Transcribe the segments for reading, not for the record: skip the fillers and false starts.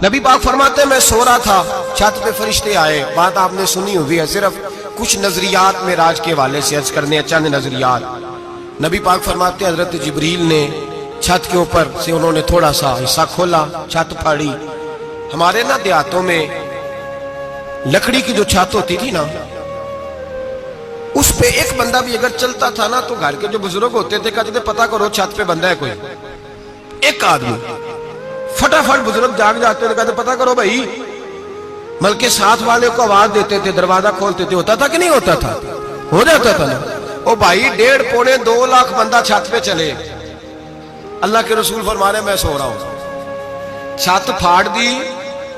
نبی پاک فرماتے ہیں میں سو رہا تھا، چھت پہ فرشتے آئے. بات آپ نے سنی ہوئی ہے، صرف کچھ نظریات معراج کے حوالے سے عرض کرنے ہیں، چند نظریات. نبی پاک فرماتے ہیں حضرت جبریل نے چھت کے اوپر سے انہوں نے تھوڑا سا حصہ کھولا، چھت پھاڑی. ہمارے نا دیہاتوں میں لکڑی کی جو چھت ہوتی تھی نا، اس پہ ایک بندہ بھی اگر چلتا تھا نا تو گھر کے جو بزرگ ہوتے تھے کہتے تھے پتہ کرو چھت پہ بندہ ہے کوئی. ایک آدمی فٹافٹ بزرگ جاگ جاتے تھے، کہتے پتہ کرو بھائی. بلکہ ساتھ والے کو آواز دیتے تھے، دروازہ کھولتے تھے. ہوتا تھا کہ نہیں ہوتا تھا؟ ہو جاتا تھا نا. او بھائی 1.5 پونے 2 لاکھ بندہ چھت پہ چلے. اللہ کے رسول فرما رہے میں سو رہا ہوں. چھت پھاڑ دی،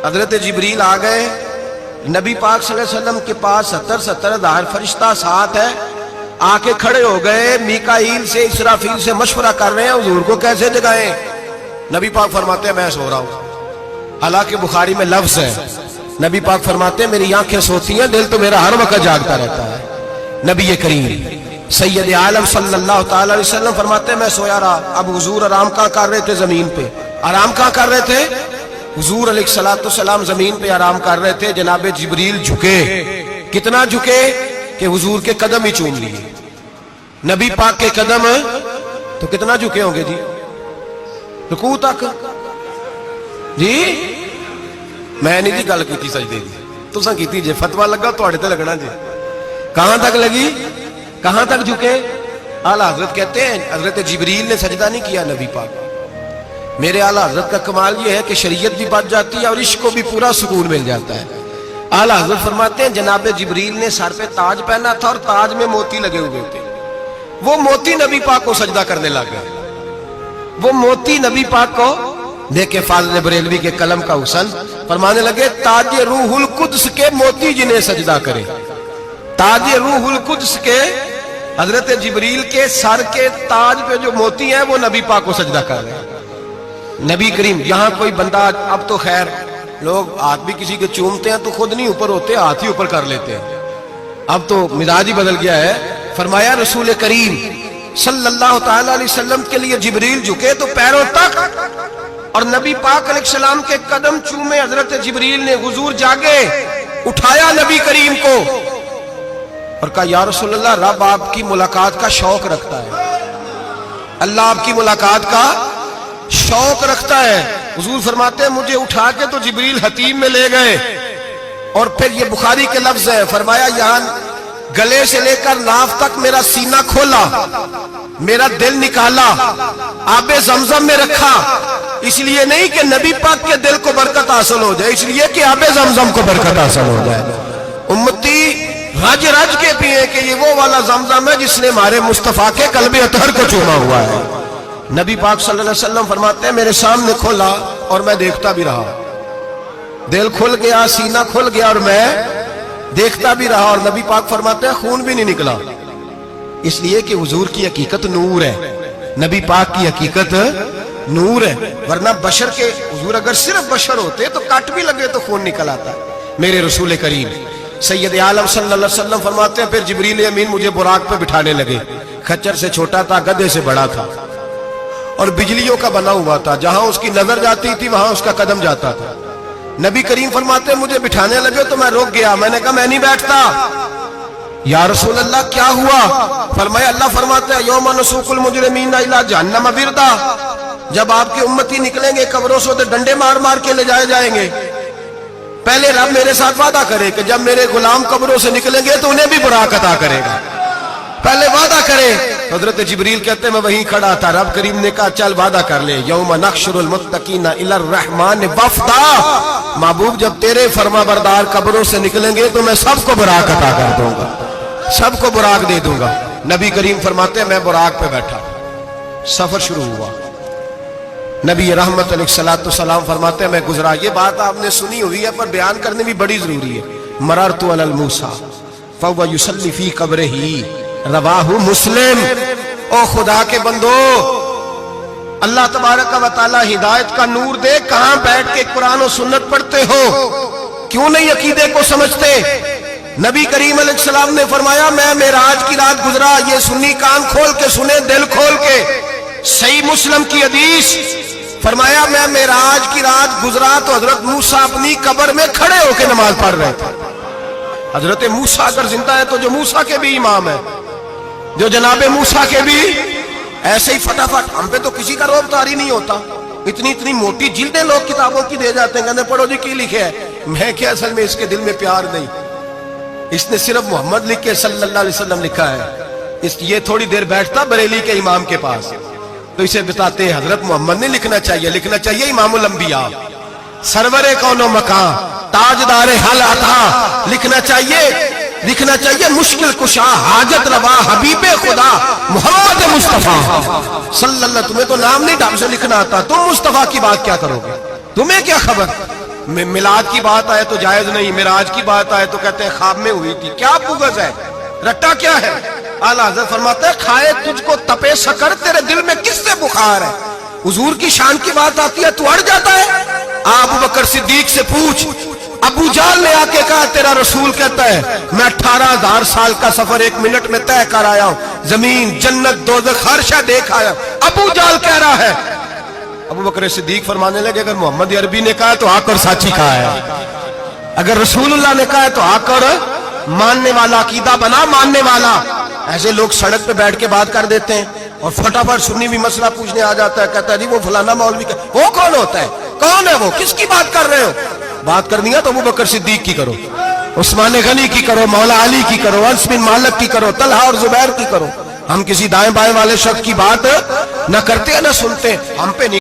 حضرت جبریل آ گئے. نبی پاک صلی اللہ علیہ وسلم کے پاس 70 ہزار فرشتہ ساتھ ہے. آ کے کھڑے ہو گئے، میکائیل سے اسرافیل سے مشورہ کر رہے ہیں حضور کو کیسے جگائیں. نبی پاک فرماتے ہیں میں سو رہا ہوں. حالانکہ بخاری میں لفظ ہے، نبی پاک فرماتے ہیں میری آنکھیں سوتی ہیں، دل تو میرا ہر وقت جاگتا رہتا ہے. نبی کریم سید عالم صلی اللہ تعالی علیہ وسلم فرماتے ہیں میں سویا رہا. اب حضور آرام کہاں کر رہے تھے؟ زمین پہ. آرام کہاں کر رہے تھے؟ حضور علیہ السلام زمین پہ آرام کر رہے تھے. جناب جبریل جھکے. کتنا جھکے کہ حضور کے قدم ہی چوم لیے. نبی پاک کے قدم تو کتنا جھکے ہوں گے جی؟ رکوع تک. جی میں نہیں جی گل کی سجدے دی، تساں کیتی جے. فتویٰ لگا تواڈے تے لگنا جی. کہاں تک لگی؟ کہاں تک جھکے؟ اعلیٰ حضرت کہتے ہیں حضرت جبریل نے سجدہ نہیں کیا نبی پاک. میرے اعلیٰ حضرت کا کمال یہ ہے کہ شریعت بھی بچ جاتی ہے اور عشق کو بھی پورا سکون مل جاتا ہے. اعلیٰ حضرت فرماتے ہیں جناب جبریل نے سر پہ تاج پہنا تھا اور تاج میں موتی لگے ہوئے تھے. وہ موتی نبی پاک کو سجدہ کرنے لگ گئے. وہ موتی نبی پاک کو دیکھے. فاضل بریلوی کے قلم کا حسن فرمانے لگے تاج روح القدس کے موتی جنہیں سجدہ کرے. تاج روح القدس کے حضرت جبریل کے سر کے تاج پہ جو موتی ہیں وہ نبی پاک کو سجدہ کر رہے ہیں. نبی کریم یہاں کوئی بندہ، اب تو خیر لوگ ہاتھ بھی کسی کے چومتے ہیں تو خود نہیں اوپر ہوتے، ہاتھ ہی اوپر کر لیتے ہیں. اب تو مزاج ہی بدل گیا ہے. فرمایا رسول کریم صلی اللہ تعالی علیہ وسلم کے لیے جبریل جھکے تو پیروں تک، اور نبی پاک علیہ السلام کے قدم چومے. حضرت جبریل نے حضور جاگے، اٹھایا نبی کریم کو اور کہا یا رسول اللہ رب آپ کی ملاقات کا شوق رکھتا ہے. اللہ آپ کی ملاقات کا شوق رکھتا ہے. حضور فرماتے ہیں مجھے اٹھا کے تو جبریل حتیم میں لے گئے. اور پھر یہ بخاری کے لفظ ہے، فرمایا یہاں گلے سے لے کر ناف تک میرا سینہ کھولا، میرا دل نکالا، آب زمزم میں رکھا. اس لیے نہیں کہ نبی پاک کے دل کو برکت حاصل ہو جائے، اس لیے کہ آب زمزم کو برکت حاصل ہو جائے. امتی رج رج کے پیئے کہ یہ وہ والا زمزم ہے جس نے ہمارے مصطفیٰ کے قلب اطہر کو چوما ہوا ہے. نبی پاک صلی اللہ علیہ وسلم فرماتے ہیں میرے سامنے کھولا اور میں دیکھتا بھی رہا. دل کھل گیا، سینہ کھل گیا اور میں دیکھتا بھی رہا. اور نبی پاک فرماتے ہیں خون بھی نہیں نکلا، اس لیے کہ حضور کی حقیقت نور ہے. نبی پاک کی حقیقت نور ہے. ورنہ بشر کے حضور اگر صرف بشر ہوتے تو کٹ بھی لگے تو خون نکل آتا. میرے رسول کریم سید عالم صلی اللہ علیہ وسلم فرماتے ہیں پھر جبریل امین مجھے براق پہ بٹھانے لگے. خچر سے چھوٹا تھا، گدھے سے بڑا تھا اور بجلیوں کا بنا ہوا تھا. جہاں اس کی نظر جاتی تھی وہاں اس کا قدم جاتا تھا. نبی کریم فرماتے ہیں مجھے بٹھانے لگے تو میں رک گیا. میں نے کہا میں نہیں بیٹھتا. یا رسول اللہ کیا ہوا؟ فرمایا اللہ فرماتا ہے یوم نسوق المجرمین الی جہنم وردا. جب آپ کے امتی نکلیں گے قبروں سے تو ڈنڈے مار مار کے لے جائے جائیں گے. پہلے رب میرے ساتھ وعدہ کرے کہ جب میرے غلام قبروں سے نکلیں گے تو انہیں بھی براق عطا کرے گا. پہلے وعدہ کرے. حضرت جبریل کہتے ہیں میں وہیں کھڑا تھا. رب کریم نے کہا چل وعدہ کر لے یوم نحشر المتقین الی الرحمن وفدا. محبوب جب تیرے فرما بردار قبروں سے نکلیں گے تو میں سب کو براق عطا کر دوں گا، سب کو براق دے دوں گا. نبی کریم فرماتے ہیں میں براق پہ بیٹھا. سفر شروع ہوا. نبی رحمت علیہ السلام فرماتے ہیں میں گزرا. یہ بات آپ نے سنی ہوئی ہے پر بیان کرنے بھی بڑی ضروری ہے. مررت علی الموسیٰ فہو یصلی فی قبرہ رواہ مسلم. او خدا کے بندو اللہ تبارک و تعالی ہدایت کا نور دے. کہاں بیٹھ کے قرآن و سنت پڑھتے ہو؟ کیوں نہیں عقیدے کو سمجھتے؟ نبی کریم علیہ السلام نے فرمایا میں معراج کی رات گزرا. یہ سنی کان کھول کے سنے، دل کھول کے. صحیح مسلم کی حدیث فرمایا میں معراج کی رات گزرا تو حضرت موسیٰ اپنی قبر میں کھڑے ہو کے نماز پڑھ رہے تھے. حضرت موسیٰ اگر زندہ ہے تو جو موسیٰ کے بھی امام ہے، جو جناب موسیٰ کے بھی ایسے ہی فٹافٹ. ہم پہ تو کسی کا روب طاری نہیں ہوتا. اتنی موٹی جلدیں لوگ کتابوں کی دے جاتے ہیں، کہتے ہیں پڑھو جی کی لکھے ہے. میں کیا اصل میں اس کے دل میں پیار نہیں، اس نے صرف محمد لکھ کے صلی اللہ علیہ وسلم لکھا ہے. یہ تھوڑی دیر بیٹھتا بریلی کے امام کے پاس تو اسے بتاتے ہیں حضرت محمد نہیں لکھنا چاہیے، لکھنا چاہیے امام الانبیاء، سرور کون و مکان، تاجدار حل عطا. لکھنا چاہیے مشکل کشا، حاجت روا، حبیب خدا محمد مصطفیٰ صلی اللہ. تمہیں تو نام نہیں ڈھنگ سے لکھنا آتا، تم مصطفیٰ کی بات کیا کرو گے؟ تمہیں کیا خبر؟ میلاد کی بات آئے تو جائز نہیں، معراج کی بات آئے تو کہتے ہیں خواب میں ہوئی تھی. کیا بغض ہے، رٹا کیا ہے؟ اعلیٰ حضرت فرماتے ہیں کھائے تجھ کو تپے سکر، تیرے دل میں کس سے بخار ہے؟ حضور کی شان کی بات آتی ہے تو اڑ جاتا ہے. ابو بکر صدیق سے پوچھ، ابو جہل نے آ کے کہا تیرا رسول کہتا ہے میں 18,000 سال کا سفر 1 منٹ میں طے کر آیا ہوں، زمین جنت دوزخ ہر شے دیکھ آیا. ابو جہل کہہ رہا ہے. ابو بکر صدیق فرمانے لگے اگر محمد عربی نے کہا تو آ کر ساتھی کہا ہے، اگر رسول اللہ نے کہا ہے تو آ کر ماننے والا، عقیدہ بنا ماننے والا. ایسے لوگ سڑک پہ بیٹھ کے بات کر دیتے ہیں اور فٹافٹ سنی بھی مسئلہ پوچھنے آ جاتا ہے، کہتا ہے جی وہ فلانا مولوی کا. وہ کون ہوتا ہے؟ کون ہے وہ؟ کس کی بات کر رہے ہو؟ بات کرنی ہے تو ابو بکر صدیق کی کرو، عثمان غنی کی کرو، مولا علی کی کرو، انس بن مالک کی کرو، طلحہ اور زبیر کی کرو. ہم کسی دائیں بائیں والے شخص کی بات نہ کرتے ہیں نہ سنتے. ہم پہ نہیں